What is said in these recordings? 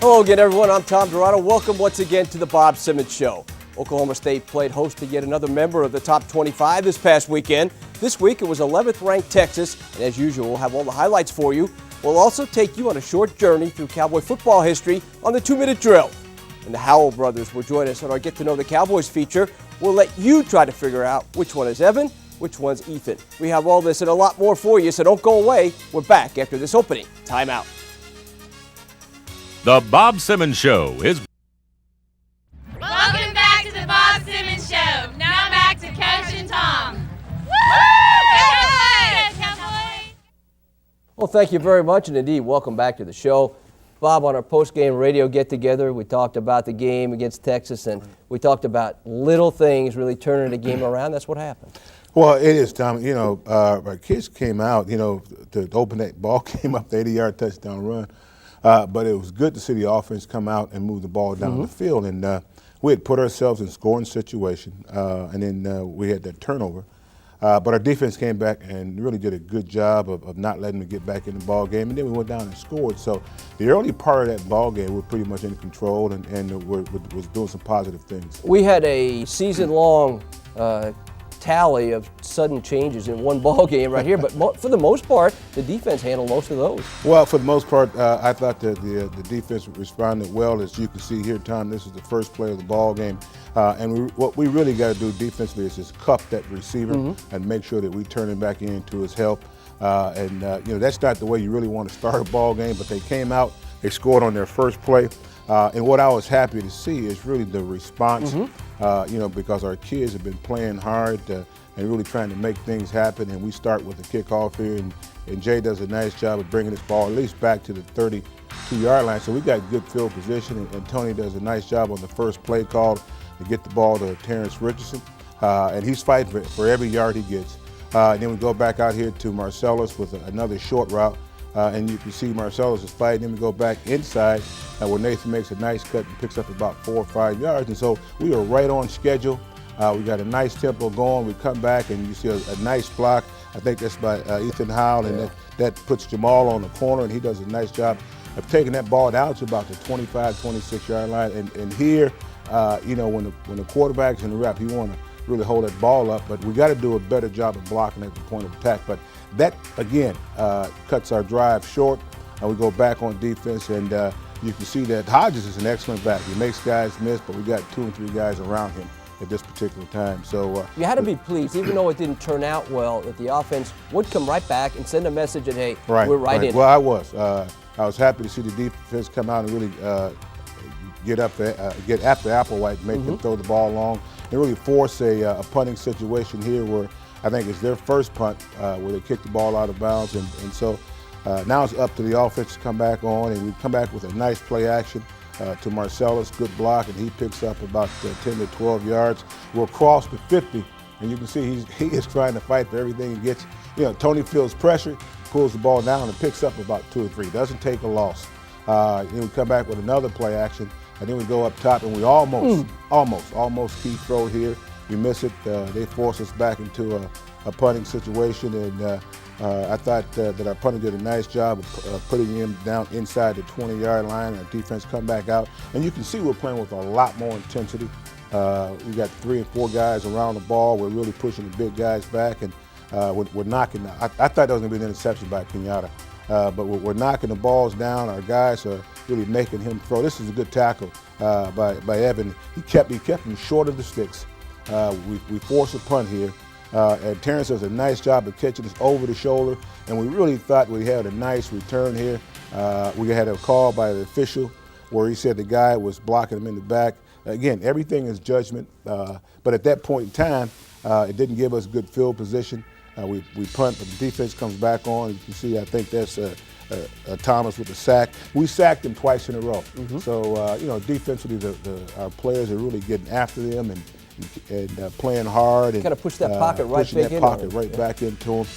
Hello again, everyone. I'm Tom Dirato. Welcome once again to the Bob Simmons Show. Oklahoma State played host to yet another member of the top 25 this past weekend. This week it was 11th ranked Texas, and as usual, we'll have all the highlights for you. We'll also take you on a short journey through Cowboy football history on the 2-minute drill. And the Howell brothers will join us on our Get to Know the Cowboys feature. We'll let you try to figure out which one is Evan, which one's Ethan. We have all this and a lot more for you, so don't go away. We're back after this opening timeout. The Bob Simmons Show is... Welcome back to the Bob Simmons Show. Now back to Coach and Tom. Woo! Cowboys! Well, thank you very much, and indeed, welcome back to the show. Bob, on our post-game radio get-together, we talked about the game against Texas, and we talked about little things really turning the game around. That's what happened. Well, it is, Tom. You know, our kids came out, to open that ball, came up the 80-yard touchdown run. But it was good to see the offense come out and move the ball down the field. And we had put ourselves in scoring situation, and then we had that turnover. But our defense came back and really did a good job of not letting them get back in the ball game. And then we went down and scored. So the early part of that ball game, we were pretty much in control and was doing some positive things. We had a season-long tally of sudden changes in one ball game right here, but for the most part, the defense handled most of those. Well, for the most part, I thought that the defense responded well. As you can see here, Tom, this is the first play of the ball game, and what we really got to do defensively is just cuff that receiver and make sure that we turn him back into his help. That's not the way you really want to start a ball game, but they came out, they scored on their first play. And what I was happy to see is really the response, because our kids have been playing hard and really trying to make things happen. And we start with the kickoff here, and Jay does a nice job of bringing this ball at least back to the 32-yard line. So we got good field position, and Tony does a nice job on the first play call to get the ball to Terrence Richardson. And he's fighting for every yard he gets. And then we go back out here to Marcellus with another short route. And you can see Marcellus is fighting. Then we go back inside where Nathan makes a nice cut and picks up about 4 or 5 yards. And so we are right on schedule. We got a nice tempo going. We come back and you see a nice block. I think that's by Ethan Howell, and that puts Jamal on the corner, and he does a nice job of taking that ball down to about the 25, 26-yard line. And here, when the quarterback's in the wrap, you want to really hold that ball up, but we got to do a better job of blocking at the point of attack. But that, again, cuts our drive short, and we go back on defense, and you can see that Hodges is an excellent back. He makes guys miss, but we got 2 and 3 guys around him at this particular time. So you had to be pleased, even though it didn't turn out well, that the offense would come right back and send a message that, hey, we're right in. Well, I was happy to see the defense come out and really get after Applewhite, make him throw the ball long, and really force a punting situation here where I think it's their first punt where they kick the ball out of bounds. And so now it's up to the offense to come back on, and we come back with a nice play action to Marcellus, good block, and he picks up about 10 to 12 yards. We'll cross the 50, and you can see he is trying to fight for everything he gets. Tony feels pressure, pulls the ball down and picks up about 2 or 3. Doesn't take a loss. Then we come back with another play action, and then we go up top, and we almost key throw here. We miss it. They force us back into a punting situation, and I thought that our punter did a nice job of putting him down inside the 20-yard line. Our defense come back out, and you can see we're playing with a lot more intensity. We got 3 and 4 guys around the ball. We're really pushing the big guys back, and we're knocking. I thought that was going to be an interception by Kenyatta, but we're knocking the balls down. Our guys are really making him throw. This is a good tackle by Evan. He kept him short of the sticks. We force a punt here. And Terrence does a nice job of catching us over the shoulder, and we really thought we had a nice return here. We had a call by the official where he said the guy was blocking him in the back. Again, everything is judgment, but at that point in time, it didn't give us good field position. We punt, but the defense comes back on. You can see, I think that's Thomas with the sack. We sacked him twice in a row. So, defensively, our players are really getting after them and playing hard and kind of push that pocket right back into them.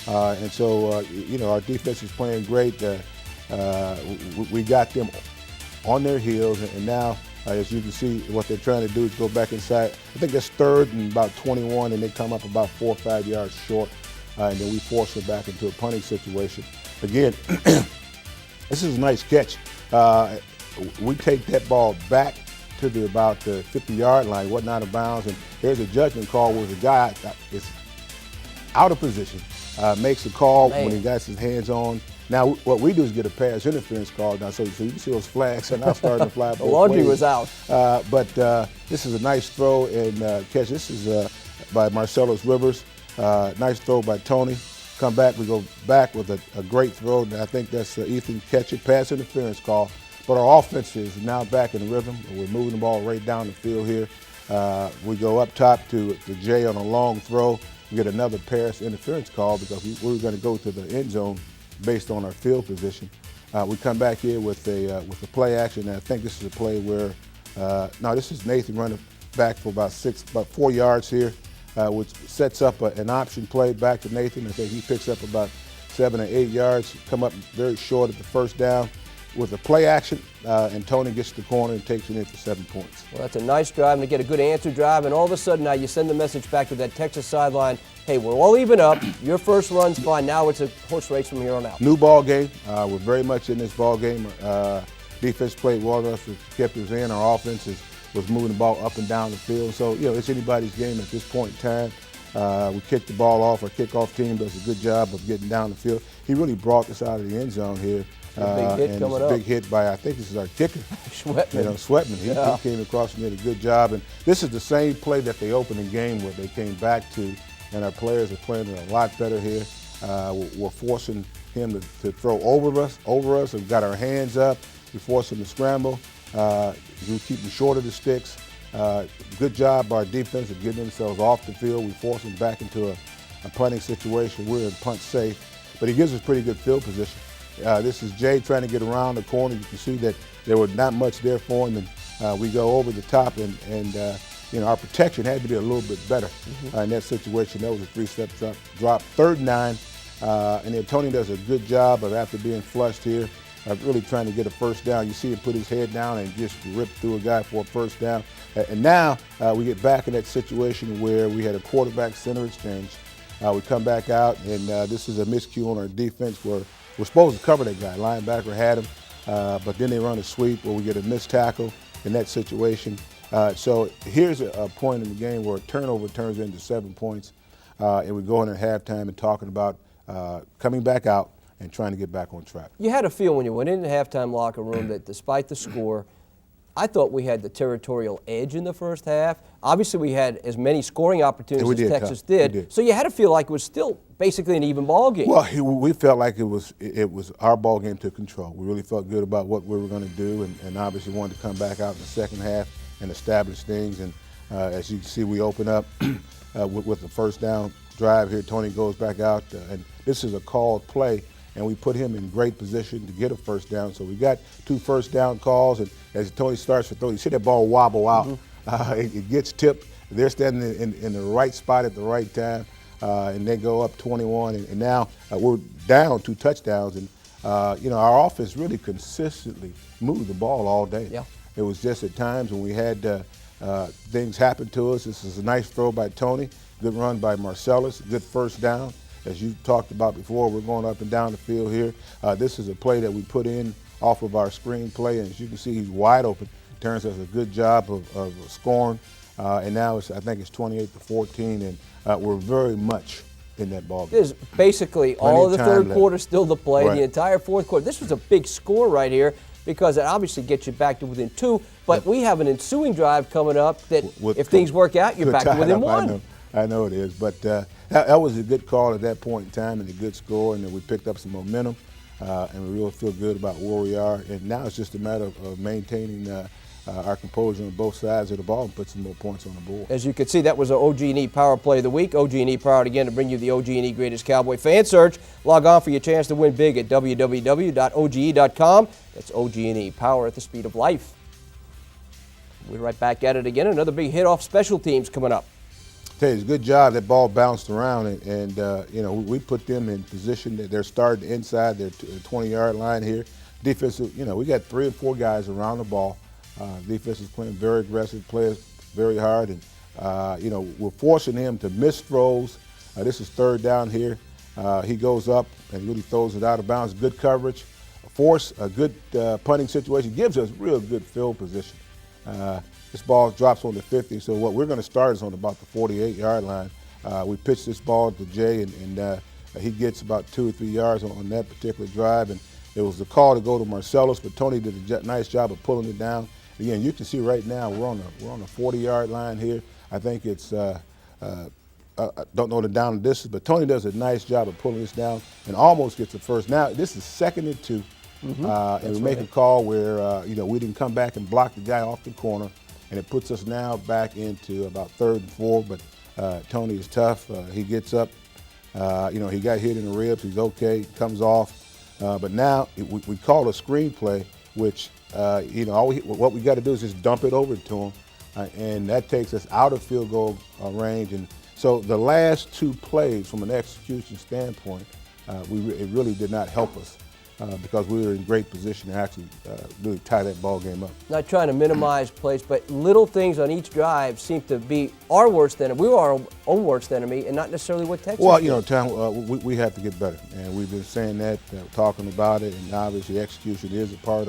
And so, our defense is playing great. We got them on their heels, and now, as you can see, what they're trying to do is go back inside. I think that's 3rd and about 21, and they come up about 4 or 5 yards short, and then we force them back into a punting situation. Again, this is a nice catch. we take that ball back to about the 50-yard line, wasn't out of bounds, and there's a judgment call where the guy is out of position, makes a call when he got his hands on. Now, what we do is get a pass interference call now, so you can see those flags are now starting to fly both The laundry ways. was out. But this is a nice throw and catch. This is by Marcellus Rivers. Nice throw by Tony. Come back, we go back with a great throw. And I think that's Ethan catch it, pass interference call. But our offense is now back in rhythm. We're moving the ball right down the field here. We go up top to Jay on a long throw. We get another pass interference call because we were going to go to the end zone based on our field position. We come back here with a play action. And I think this is a play where, no, this is Nathan running back for about 4 yards here, which sets up an option play back to Nathan. I think he picks up about 7 or 8 yards, come up very short at the first down with a play action, and Tony gets the corner and takes it in for 7 points. Well, that's a nice drive, and to get a good answer drive, and all of a sudden now you send the message back to that Texas sideline, hey, we're all even up, your first run's fine, now it's a horse race from here on out. New ball game. We're very much in this ball game. Defense played well enough to keep us in. Our offense was moving the ball up and down the field. So, it's anybody's game at this point in time. We kicked the ball off. Our kickoff team does a good job of getting down the field. He really brought us out of the end zone here. A big hit coming up. Big hit by, I think this is our kicker. Schwetman. Schwetman. He came across and did a good job. And this is the same play that they opened the game with. They came back to, and our players are playing a lot better here. We're forcing him to throw over us. We've got our hands up. We force him to scramble. We keep him short of the sticks. Good job by our defense of getting themselves off the field. We force him back into a punting situation. We're in punt safe. But he gives us pretty good field position. This is Jay trying to get around the corner. You can see that there was not much there for him, and we go over the top, and our protection had to be a little bit better in that situation. That was a 3-step drop. 3rd and 9, and then Tony does a good job of, after being flushed here, really trying to get a first down. You see him put his head down and just rip through a guy for a first down. And now we get back in that situation where we had a quarterback-center exchange. We come back out, and this is a miscue on our defense where we're supposed to cover that guy. Linebacker had him, but then they run a sweep where we get a missed tackle in that situation. So here's a point in the game where a turnover turns into 7 points, and we go in at halftime and talking about coming back out and trying to get back on track. You had a feel when you went in the halftime locker room that despite the score, I thought we had the territorial edge in the first half. Obviously, we had as many scoring opportunities as Texas did. So you had to feel like it was still basically an even ball game. Well, we felt like it was our ball game to control. We really felt good about what we were going to do, and obviously wanted to come back out in the second half and establish things. And as you can see, we open up with the first down drive here. Tony goes back out, and this is a called play, and we put him in great position to get a first down. So we got 2 first down calls, and as Tony starts to throw, you see that ball wobble out. It gets tipped. They're standing in the right spot at the right time, and they go up 21. And now we're down 2 touchdowns, and our offense really consistently moved the ball all day. Yeah. It was just at times when we had things happen to us. This is a nice throw by Tony, good run by Marcellus, good first down. As you talked about before, we're going up and down the field here. This is a play that we put in off of our screen play, and as you can see, he's wide open. Turns does a good job of scoring, and now I think it's 28-14, and we're very much in that ball game. There's basically all of the third quarter still to play, the entire fourth quarter. This was a big score right here because it obviously gets you back to within 2, but we have an ensuing drive coming up that if things work out, you're back to within 1. I know it is, but that was a good call at that point in time and a good score, and then we picked up some momentum, and we really feel good about where we are. And now it's just a matter of maintaining our composure on both sides of the ball and put some more points on the board. As you can see, that was our OG&E Power Play of the Week. OG&E proud again to bring you the OG&E Greatest Cowboy Fan Search. Log on for your chance to win big at www.oge.com. That's OG&E, power at the speed of life. We're right back at it again. Another big hit off special teams coming up. Tell you, it's a good job. That ball bounced around, and we put them in position that they're starting inside their 20-yard line here. Defensive, we got 3 or 4 guys around the ball. Defense is playing very aggressive, plays very hard, and we're forcing him to miss throws. This is 3rd down here. He goes up and really throws it out of bounds. Good coverage. force a good punting situation, gives us real good field position. This ball drops on the 50, so what we're going to start is on about the 48-yard line. We pitch this ball to Jay, and he gets about 2 or 3 yards on that particular drive. And it was the call to go to Marcellus, but Tony did a nice job of pulling it down. Again, you can see right now we're on the 40-yard line here. I think it's don't know the down distance, but Tony does a nice job of pulling this down and almost gets the first. Now this is 2nd and 2, and we make a call where we didn't come back and block the guy off the corner, and it puts us now back into about 3rd and 4. But Tony is tough. He gets up. He got hit in the ribs. He's okay. Comes off. But now we call a screenplay, which what we got to do is just dump it over to him, and that takes us out of field goal range. And so the last 2 plays, from an execution standpoint, it really did not help us because we were in great position to actually really tie that ball game up. Not trying to minimize plays, but little things on each drive seem to be our worst enemy. We are our own worst enemy, and not necessarily what Texas. Well, Tom, we have to get better, and we've been saying that, talking about it, and obviously execution is a part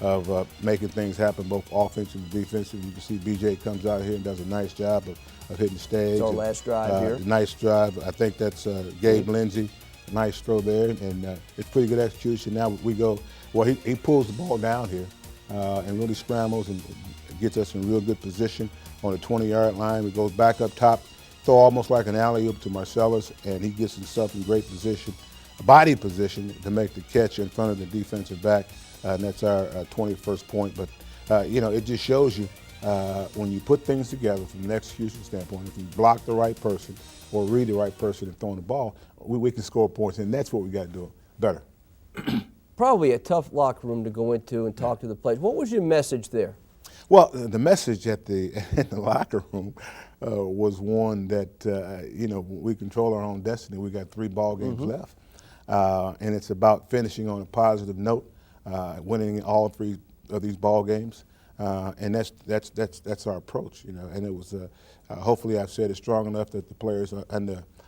of making things happen, both offensive and defensive. You can see BJ comes out here and does a nice job of hitting the stage. It's our last drive here. Nice drive. I think that's Gabe Lindsey. Nice throw there, and it's pretty good execution. Now we go, well, he pulls the ball down here and really scrambles and gets us in real good position on the 20-yard line. He goes back up top, throw almost like an alley-oop to Marcellus, and he gets himself in great position, body position, to make the catch in front of the defensive back, and that's our 21st point. But, it just shows you when you put things together from an execution standpoint, if you block the right person or read the right person and throwing the ball, we can score points, and that's what we got to do better. Probably a tough locker room to go into and talk to the players. What was your message there? Well, the message in the locker room was one that, we control our own destiny. We got 3 ball games left, and it's about finishing on a positive note, winning all 3 of these ball games, and that's our approach, And it was hopefully I've said it strong enough that the players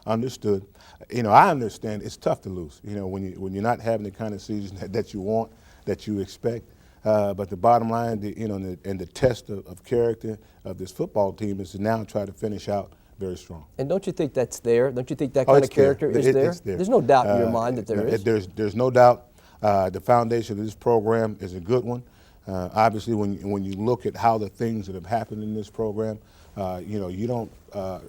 understood. I understand it's tough to lose. When you're not having the kind of season that you want, that you expect. But the bottom line, and the test of character of this football team is to now try to finish out very strong. And don't you think that's there? Don't you think that kind of character is there? It's there? There's no doubt in your mind that there is. There's no doubt. The foundation of this program is a good one. Obviously, when you look at how the things that have happened in this program, you don't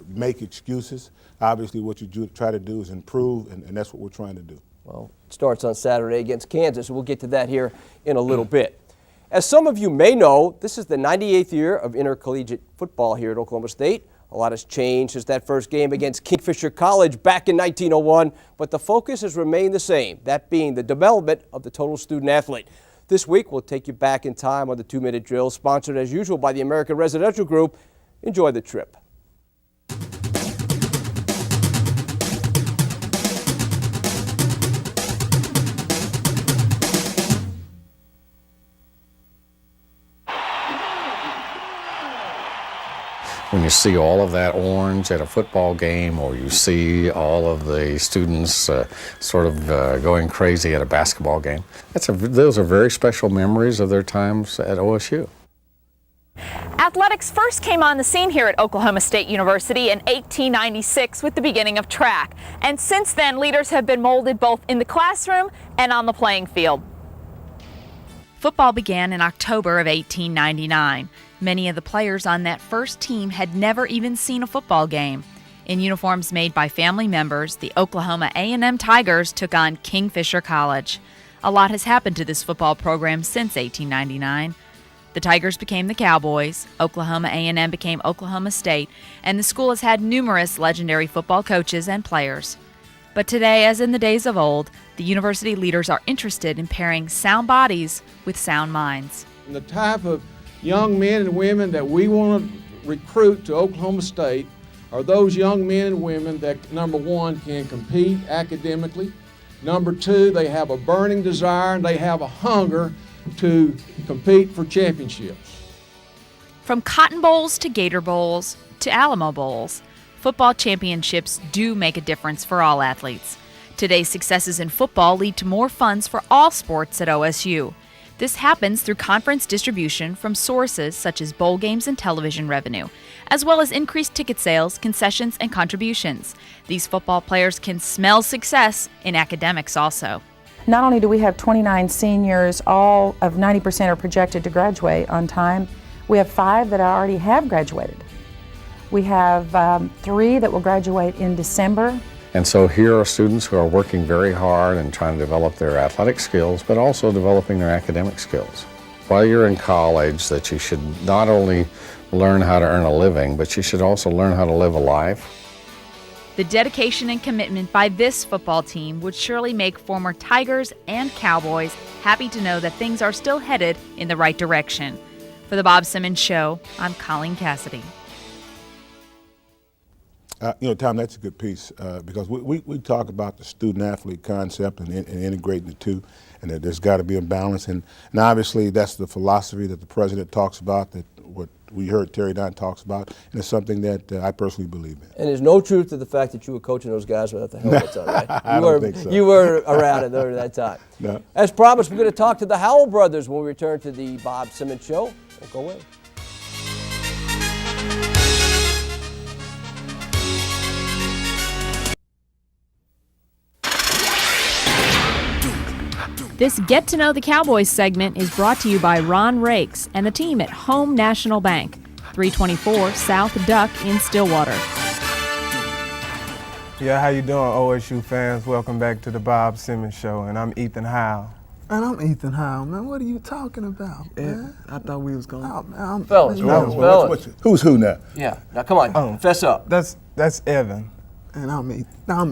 make excuses. Obviously, what you try to do is improve, and that's what we're trying to do. Well, it starts on Saturday against Kansas. We'll get to that here in a little bit. As some of you may know, this is the 98th year of intercollegiate football here at Oklahoma State. A lot has changed since that first game against Kingfisher College back in 1901, but the focus has remained the same, that being the development of the total student athlete. This week, we'll take you back in time on the 2-minute drill, sponsored as usual by the American Residential Group. Enjoy the trip. When you see all of that orange at a football game, or you see all of the students going crazy at a basketball game, those are very special memories of their times at OSU. Athletics first came on the scene here at Oklahoma State University in 1896 with the beginning of track. And since then, leaders have been molded both in the classroom and on the playing field. Football began in October of 1899. Many of the players on that first team had never even seen a football game. In uniforms made by family members, the Oklahoma A&M Tigers took on Kingfisher College. A lot has happened to this football program since 1899. The Tigers became the Cowboys, Oklahoma A&M became Oklahoma State, and the school has had numerous legendary football coaches and players. But today, as in the days of old, the university leaders are interested in pairing sound bodies with sound minds. The type of young men and women that we want to recruit to Oklahoma State are those young men and women that, number one, can compete academically. Number two, they have a burning desire and they have a hunger to compete for championships. From Cotton Bowls to Gator Bowls to Alamo Bowls, football championships do make a difference for all athletes. Today's successes in football lead to more funds for all sports at OSU. This happens through conference distribution from sources such as bowl games and television revenue, as well as increased ticket sales, concessions, and contributions. These football players can smell success in academics also. Not only do we have 29 seniors, all of 90% are projected to graduate on time, we have 5 that already have graduated. We have 3 that will graduate in December. And so here are students who are working very hard and trying to develop their athletic skills, but also developing their academic skills. While you're in college, that you should not only learn how to earn a living, but you should also learn how to live a life. The dedication and commitment by this football team would surely make former Tigers and Cowboys happy to know that things are still headed in the right direction. For the Bob Simmons Show, I'm Colleen Cassidy. Tom, that's a good piece because we talk about the student-athlete concept and integrating the two, and that there's got to be a balance. And obviously, that's the philosophy that the president talks about, that what we heard Terry Dunn talks about, and it's something that I personally believe in. And there's no truth to the fact that you were coaching those guys without the helmets on, right? I don't think so. You were around during that time. No. As promised, we're going to talk to the Howell brothers when we return to the Bob Simmons Show. Don't go away. This Get to Know the Cowboys segment is brought to you by Ron Rakes and the team at Home National Bank, 324 South Duck in Stillwater. Yeah, how you doing, OSU fans? Welcome back to the Bob Simmons Show, and I'm Ethan Howell. Man, I'm Ethan Howell, man. What are you talking about, man? I thought we was going. Oh, man, Fellas. Who's who now? Yeah, now come on, fess up. That's Evan. And I'm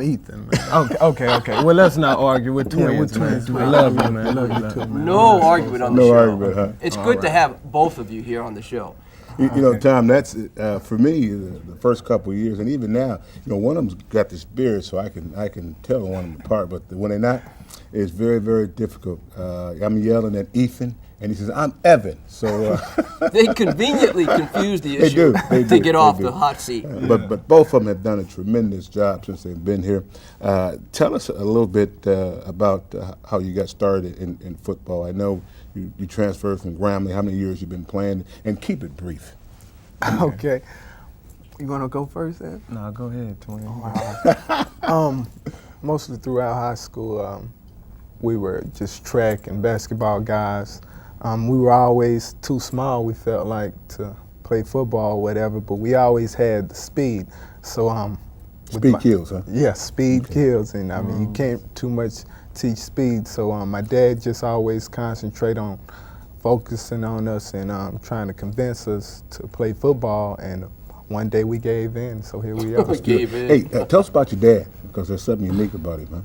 Ethan, man. Okay. Well, let's not argue. We're twins, twins, man. man. I love you, man. I love you too, man. No argument on the No show. argument, huh? It's good to have both of you here on the show. You know, Tom, that's for me the first couple of years, and even now, one of them's got this beard, so I can tell one of them apart. But when they're not, it's very, very difficult. I'm yelling at Ethan, and he says, "I'm Evan." So They conveniently confuse the issue They to do. get off the hot seat. But both of them have done a tremendous job since they've been here. Tell us a little bit about how you got started in football. I know you transferred from Grambling. How many years you've been playing? And keep it brief. Okay. You want to go first, Ed? No, go ahead, twin. Mostly throughout high school, we were just track and basketball guys. We were always too small, we felt like, to play football or whatever, but we always had the speed. So Speed kills, huh? Yeah, speed kills, and I mean, you can't too much teach speed. So my dad just always concentrate on focusing on us and trying to convince us to play football. And one day we gave in, so here we are. Hey, tell us about your dad, because there's something unique about him, huh?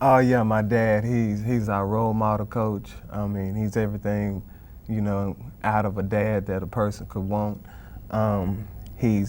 Oh yeah, my dad. He's our role model coach. I mean, he's everything, out of a dad that a person could want. He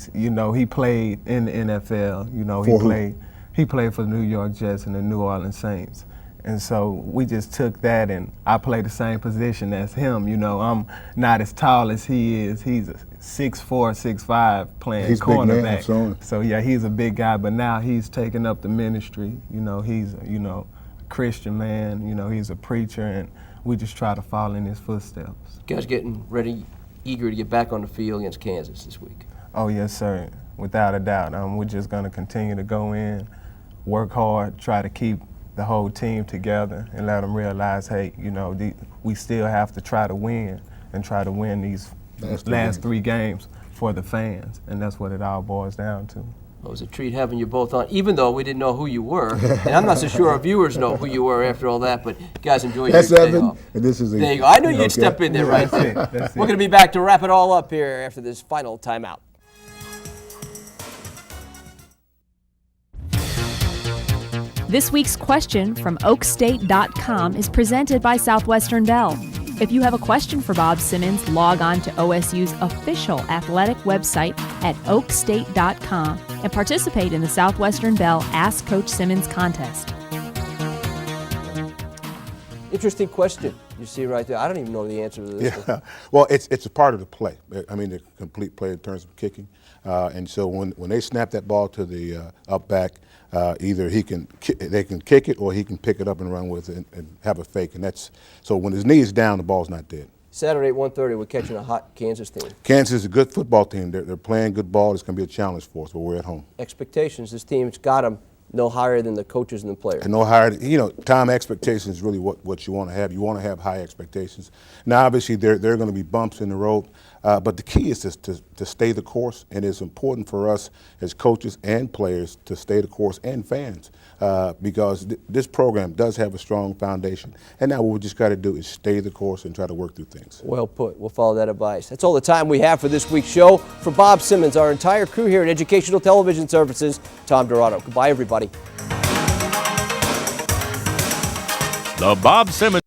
played in the NFL. He played for the New York Jets and the New Orleans Saints. And so we just took that, and I play the same position as him. I'm not as tall as he is. He's a 6'4", 6'5", playing cornerback. So yeah, he's a big guy. But now he's taking up the ministry. He's a Christian man. He's a preacher, and we just try to follow in his footsteps. You guys getting ready, eager to get back on the field against Kansas this week? Oh yes, sir. Without a doubt. We're just going to continue to go in, work hard, try to keep the whole team together, and let them realize, hey, we still have to try to win these last 3 games for the fans, and that's what it all boils down to. Well, it was a treat having you both on, even though we didn't know who you were. And I'm not so sure our viewers know who you were after all that, but you guys enjoy your day Evan, off. and this is There you go. I knew you'd step in there right there. That's We're going to be back to wrap it all up here after this final timeout. This week's question from oakstate.com is presented by Southwestern Bell. If you have a question for Bob Simmons, log on to OSU's official athletic website at oakstate.com and participate in the Southwestern Bell Ask Coach Simmons contest. Interesting question. You see right there. I don't even know the answer to this. Yeah. Well, it's a part of the play. I mean, the complete play in terms of kicking. And so when they snap that ball to the up back, Either they can kick it, or he can pick it up and run with it and have a fake. And that's so when his knee is down, the ball's not dead. Saturday at 1:30, we're catching a hot Kansas team. Kansas is a good football team. They're playing good ball. It's going to be a challenge for us, but we're at home. Expectations, this team's got them no higher than the coaches and the players. And no higher, Tom, expectations is really what you want to have. You want to have high expectations. Now, obviously, there are going to be bumps in the road, but the key is to stay the course, and it's important for us as coaches and players to stay the course, and fans, because this program does have a strong foundation. And now what we just got to do is stay the course and try to work through things. Well put. We'll follow that advice. That's all the time we have for this week's show. For Bob Simmons, our entire crew here at Educational Television Services, Tom Dirato. Goodbye, everybody. The Bob Simmons